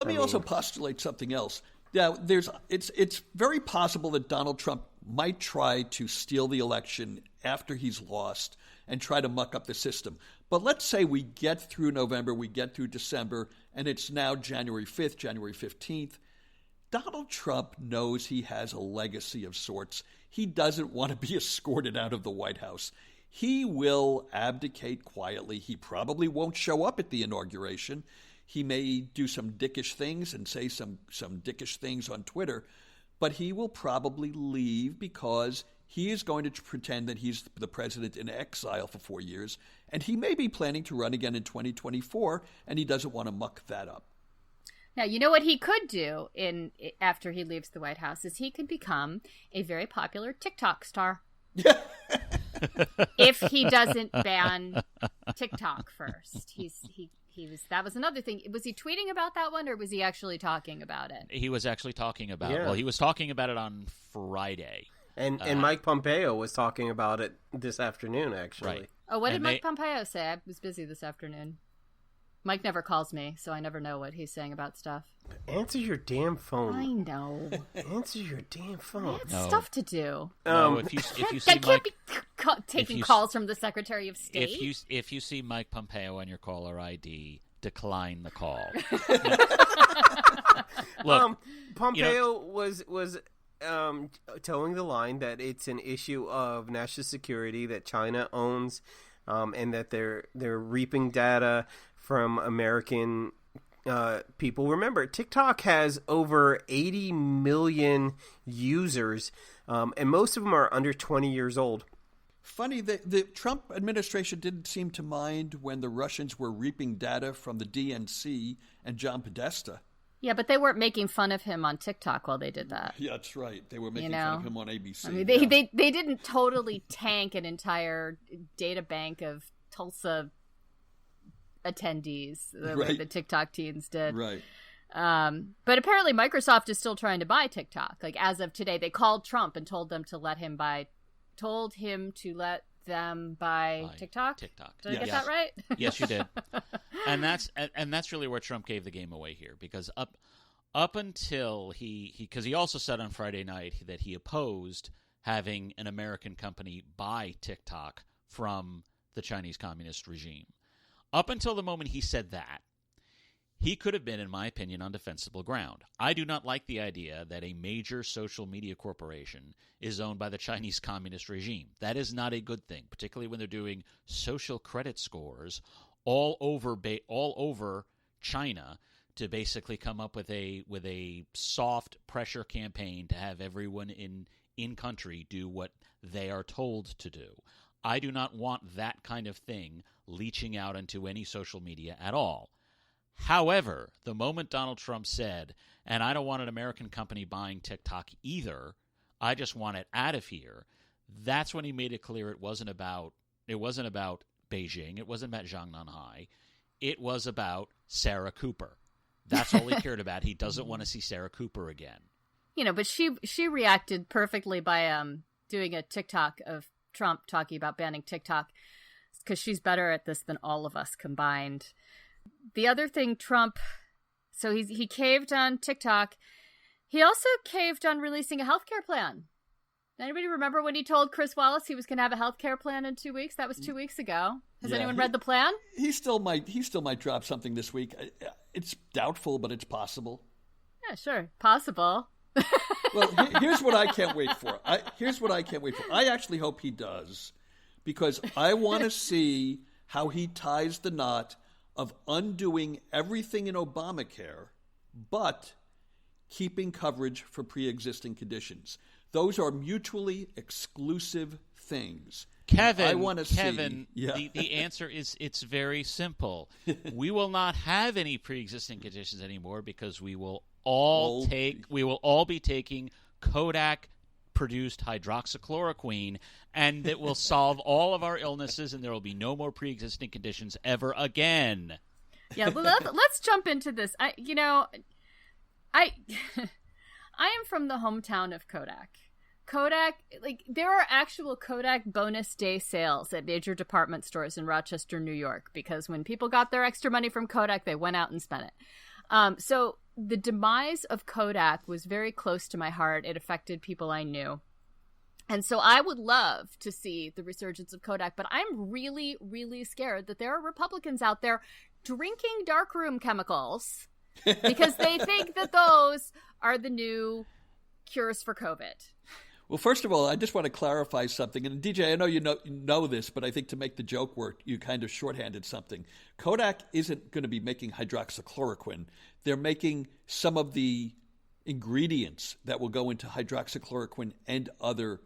Let me also postulate something else. Now, it's very possible that Donald Trump might try to steal the election after he's lost and try to muck up the system. But let's say we get through November, we get through December, and it's now January 5th, January 15th. Donald Trump knows he has a legacy of sorts. He doesn't want to be escorted out of the White House. He will abdicate quietly. He probably won't show up at the inauguration. He may do some dickish things and say some dickish things on Twitter, but he will probably leave because he is going to pretend that he's the president in exile for 4 years, and he may be planning to run again in 2024, and he doesn't want to muck that up. Now, you know what he could do after he leaves the White House is he could become a very popular TikTok star. If he doesn't ban TikTok first. That was another thing. Was he tweeting about that one, or was he actually talking about it? He was actually talking about it. Well, he was talking about it on Friday. And Mike Pompeo was talking about it this afternoon, actually. Right. Oh, what did Mike Pompeo say? I was busy this afternoon. Mike never calls me, so I never know what he's saying about stuff. Answer your damn phone. I know. Answer your damn phone. I have stuff to do. No, if you see I can't be taking calls from the Secretary of State. If you see Mike Pompeo on your caller ID, decline the call. Look, Pompeo was towing the line that it's an issue of national security that China owns, and that they're reaping data from American people. Remember, TikTok has over 80 million users, and most of them are under 20 years old. Funny, the Trump administration didn't seem to mind when the Russians were reaping data from the DNC and John Podesta. Yeah, but they weren't making fun of him on TikTok while they did that. Yeah, that's right. They were making fun of him on ABC. I mean, they didn't totally tank an entire data bank of Tulsa attendees the way the TikTok teens did. Right. But apparently Microsoft is still trying to buy TikTok. Like, as of today, they called Trump and told him to let him buy TikTok. Did I get that right? Yes, you did. And that's really where Trump gave the game away here, because up until because he also said on Friday night that he opposed having an American company buy TikTok from the Chinese Communist regime. Up until the moment he said that, he could have been, in my opinion, on defensible ground. I do not like the idea that a major social media corporation is owned by the Chinese Communist regime. That is not a good thing, particularly when they're doing social credit scores all over China to basically come up with a soft pressure campaign to have everyone in country do what they are told to do. I do not want that kind of thing leaching out into any social media at all. However, the moment Donald Trump said, and I don't want an American company buying TikTok either, I just want it out of here, that's when he made it clear it wasn't about Beijing, it wasn't about Zhang Nanhai, it was about Sarah Cooper. That's all he cared about. He doesn't want to see Sarah Cooper again. But she reacted perfectly by doing a TikTok of Trump talking about banning TikTok, because she's better at this than all of us combined. The other thing so he caved on TikTok. He also caved on releasing a healthcare plan. Anybody remember when he told Chris Wallace he was going to have a healthcare plan in 2 weeks? That was 2 weeks ago. Has anyone read the plan? He still might drop something this week. It's doubtful, but it's possible. Yeah, sure. Possible. Well, here's what I can't wait for. I actually hope he does, because I want to see how he ties the knot of undoing everything in Obamacare, but keeping coverage for pre-existing conditions. Those are mutually exclusive things. Kevin, the answer is it's very simple. We will not have any pre-existing conditions anymore, because we will all be taking Kodak produced hydroxychloroquine, and it will solve all of our illnesses, and there will be no more pre-existing conditions ever again. Yeah, well, let's jump into this. I am from the hometown of Kodak. Kodak, there are actual Kodak bonus day sales at major department stores in Rochester, New York, because when people got their extra money from Kodak, they went out and spent it. So the demise of Kodak was very close to my heart. It affected people I knew. And so I would love to see the resurgence of Kodak, but I'm really, really scared that there are Republicans out there drinking darkroom chemicals because they think that those are the new cures for COVID. Well, first of all, I just want to clarify something. And DJ, I know you know this, but I think to make the joke work, you kind of shorthanded something. Kodak isn't going to be making hydroxychloroquine. They're making some of the ingredients that will go into hydroxychloroquine and other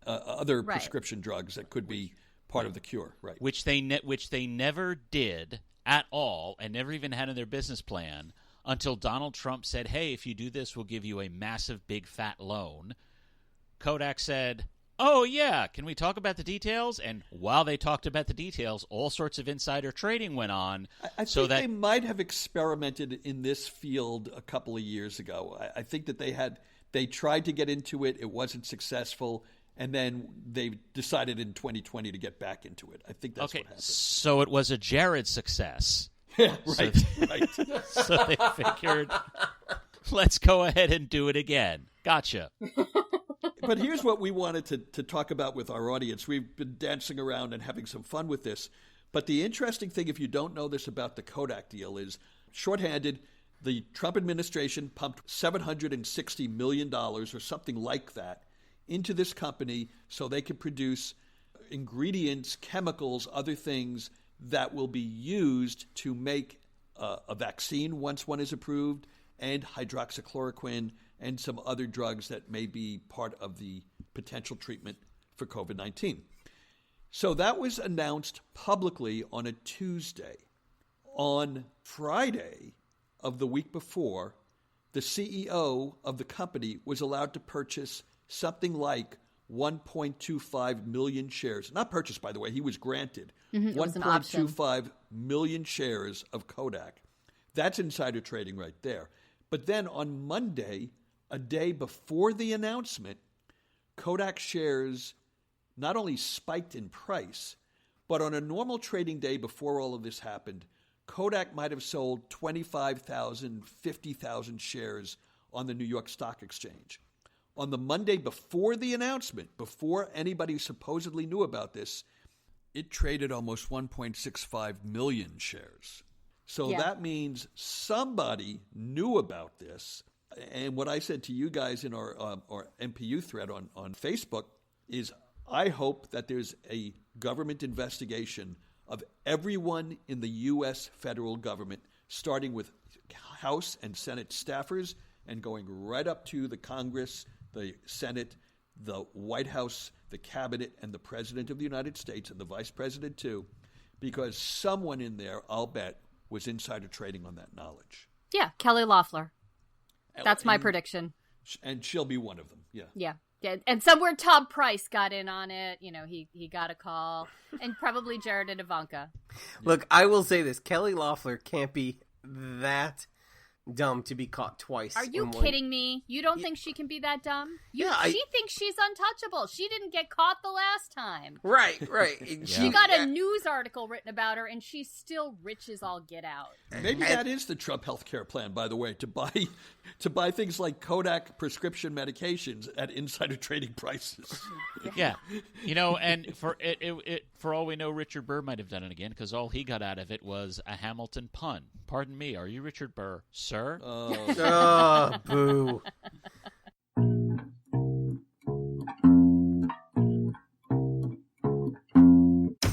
Right. prescription drugs that could be part of the cure, right? Which they never did at all, and never even had in their business plan until Donald Trump said, "Hey, if you do this, we'll give you a massive, big, fat loan." Kodak said, "Oh, yeah, can we talk about the details?" And while they talked about the details, all sorts of insider trading went on. I think they might have experimented in this field a couple of years ago. I think that they tried to get into it. It wasn't successful. And then they decided in 2020 to get back into it. I think that's what happened. So it was a Jared success. Yeah, right. So they figured, let's go ahead and do it again. Gotcha. But here's what we wanted to talk about with our audience. We've been dancing around and having some fun with this. But the interesting thing, if you don't know this about the Kodak deal, is shorthanded, the Trump administration pumped $760 million or something like that into this company so they can produce ingredients, chemicals, other things that will be used to make a vaccine once one is approved, and hydroxychloroquine and some other drugs that may be part of the potential treatment for COVID-19. So that was announced publicly on a Tuesday. On Friday of the week before, the CEO of the company was allowed to purchase something like 1.25 million shares. Not purchased, by the way. He was granted 1.25 million shares of Kodak. That's insider trading right there. But then on Monday, a day before the announcement, Kodak shares not only spiked in price, but on a normal trading day before all of this happened, Kodak might have sold 25,000, 50,000 shares on the New York Stock Exchange. On the Monday before the announcement, before anybody supposedly knew about this, it traded almost 1.65 million shares. So that means somebody knew about this. And what I said to you guys in our MPU thread on Facebook is I hope that there's a government investigation of everyone in the U.S. federal government, starting with House and Senate staffers and going right up to the Congress, the Senate, the White House, the Cabinet, and the President of the United States, and the Vice President too, because someone in there, I'll bet, was insider trading on that knowledge. Yeah, Kelly Loeffler. That's my prediction. And she'll be one of them, yeah. Yeah, and somewhere Tom Price got in on it. You know, he got a call. And probably Jared and Ivanka. Look, I will say this. Kelly Loeffler can't be that dumb to be caught twice. Are you kidding me? You don't think she can be that dumb? She thinks she's untouchable. She didn't get caught the last time. Right. She got a news article written about her, and she's still rich as all get out. Maybe that is the Trump healthcare plan, by the way, to buy things like Kodak prescription medications at insider trading prices. Yeah, and for all we know, Richard Burr might have done it again because all he got out of it was a Hamilton pun. Pardon me, are you Richard Burr, sir? Oh, boo.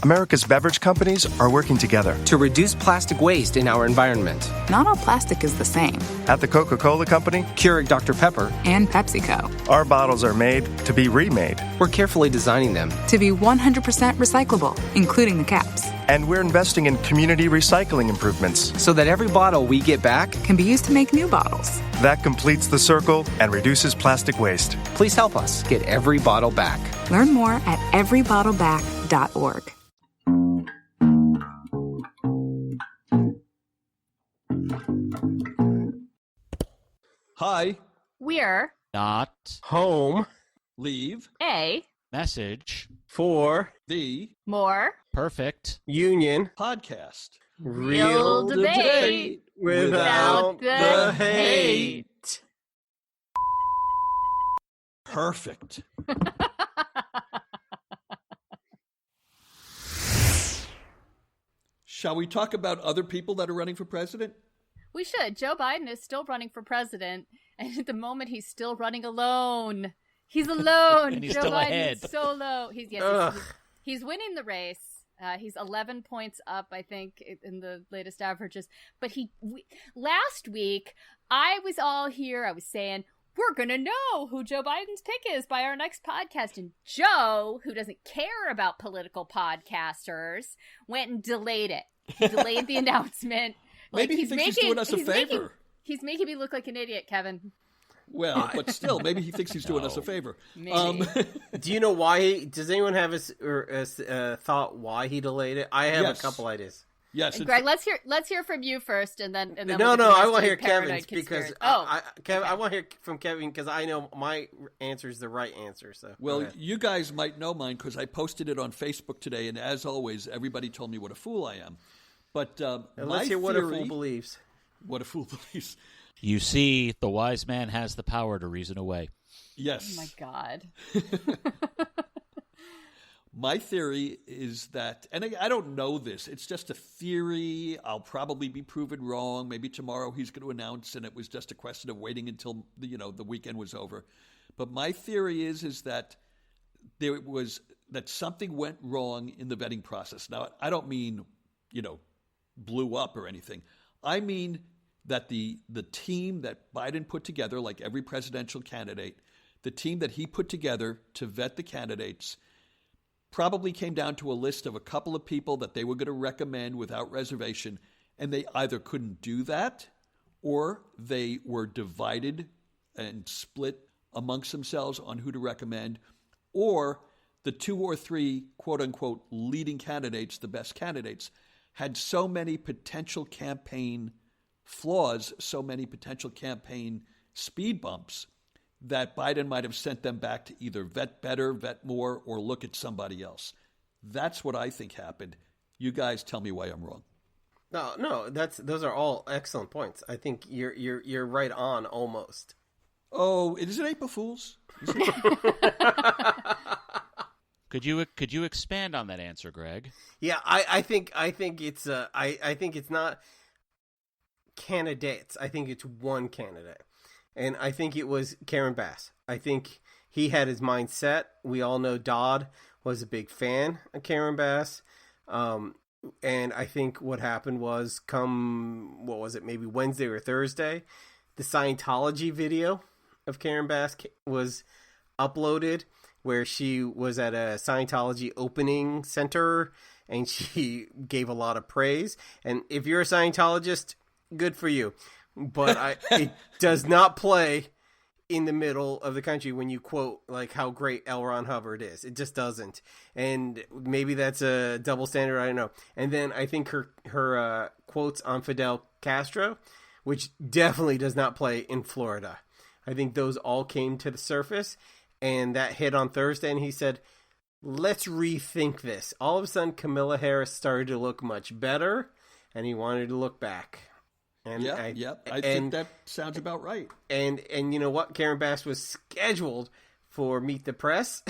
America's beverage companies are working together to reduce plastic waste in our environment. Not all plastic is the same. At the Coca-Cola Company, Keurig Dr. Pepper, and PepsiCo. Our bottles are made to be remade. We're carefully designing them to be 100% recyclable, including the caps. And we're investing in community recycling improvements so that every bottle we get back can be used to make new bottles. That completes the circle and reduces plastic waste. Please help us get every bottle back. Learn more at everybottleback.org. Hi. We're not home. Leave a message for the more perfect union podcast. Real debate Without the hate. Perfect. Shall we talk about other people that are running for president? We should. Joe Biden is still running for president, and at the moment he's still running alone. He's alone. And he's Joe still Biden ahead. is so low. He's winning the race. He's 11 points up, I think, in the latest averages. But last week, I was all here. I was saying, we're going to know who Joe Biden's pick is by our next podcast. And Joe, who doesn't care about political podcasters, went and delayed it. He delayed the announcement. Maybe he thinks he's doing us a favor. He's making me look like an idiot, Kevin. Well, but still, maybe he thinks he's doing us a favor. Maybe. Do you know why? Does anyone have a thought why he delayed it? I have a couple ideas. Yes, Greg, let's hear from you first, and then no, I want to hear Kevin's because Kevin, I want to hear from Kevin because I know my answer is the right answer. So you guys might know mine because I posted it on Facebook today, and as always, everybody told me what a fool I am. But let's hear what a fool believes. What a fool believes. You see, the wise man has the power to reason away. Yes. Oh my God. My theory is that, and I don't know this, it's just a theory. I'll probably be proven wrong. Maybe tomorrow he's going to announce, and it was just a question of waiting until the weekend was over. But my theory is that that something went wrong in the vetting process. Now, I don't mean, blew up or anything. I mean that the team that Biden put together, like every presidential candidate, the team that he put together to vet the candidates probably came down to a list of a couple of people that they were going to recommend without reservation, and they either couldn't do that or they were divided and split amongst themselves on who to recommend, or the two or three quote-unquote leading candidates, the best candidates, had so many potential campaign flaws, so many potential campaign speed bumps, that Biden might have sent them back to either vet better, vet more, or look at somebody else. That's what I think happened. You guys tell me why I'm wrong. No, those are all excellent points. I think you're right on almost. Oh, is it April Fools? Could you expand on that answer, Greg? Yeah, I think it's I think it's not candidates. I think it's one candidate. And I think it was Karen Bass. I think he had his mind set. We all know Dodd was a big fan of Karen Bass. And I think what happened was maybe Wednesday or Thursday, the Scientology video of Karen Bass was uploaded where she was at a Scientology opening center and she gave a lot of praise. And if you're a Scientologist, good for you. But it does not play in the middle of the country when you quote like how great L. Ron Hubbard is. It just doesn't. And maybe that's a double standard. I don't know. And then I think her quotes on Fidel Castro, which definitely does not play in Florida. I think those all came to the surface, and that hit on Thursday. And he said, let's rethink this. All of a sudden, Kamala Harris started to look much better, and he wanted to look back. And I think that sounds about right. And you know what? Karen Bass was scheduled for Meet the Press.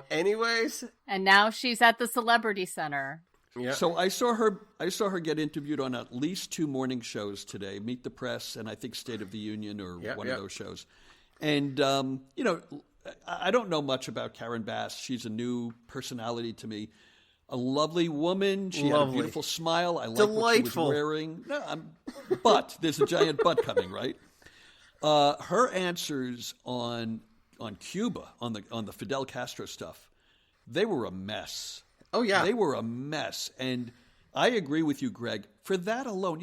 Anyways. And now she's at the Celebrity Center. Yeah. So I saw her get interviewed on at least two morning shows today, Meet the Press and I think State of the Union or one of those shows. And, I don't know much about Karen Bass. She's a new personality to me. A lovely woman. She had a beautiful smile. I like what she was wearing. No, but there's a giant but coming, right? Her answers on Cuba, on the Fidel Castro stuff, they were a mess. Oh, yeah. They were a mess. And I agree with you, Greg. For that alone,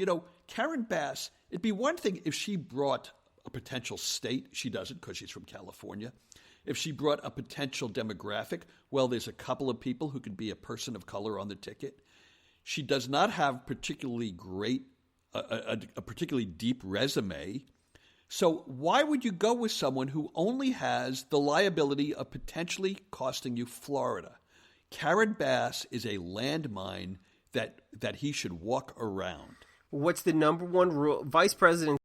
Karen Bass, it'd be one thing if she brought a potential state. She doesn't because she's from California. If she brought a potential demographic, well, there's a couple of people who could be a person of color on the ticket. She does not have particularly great, a particularly deep resume. So why would you go with someone who only has the liability of potentially costing you Florida? Karen Bass is a landmine that he should walk around. What's the number one rule? Vice presidents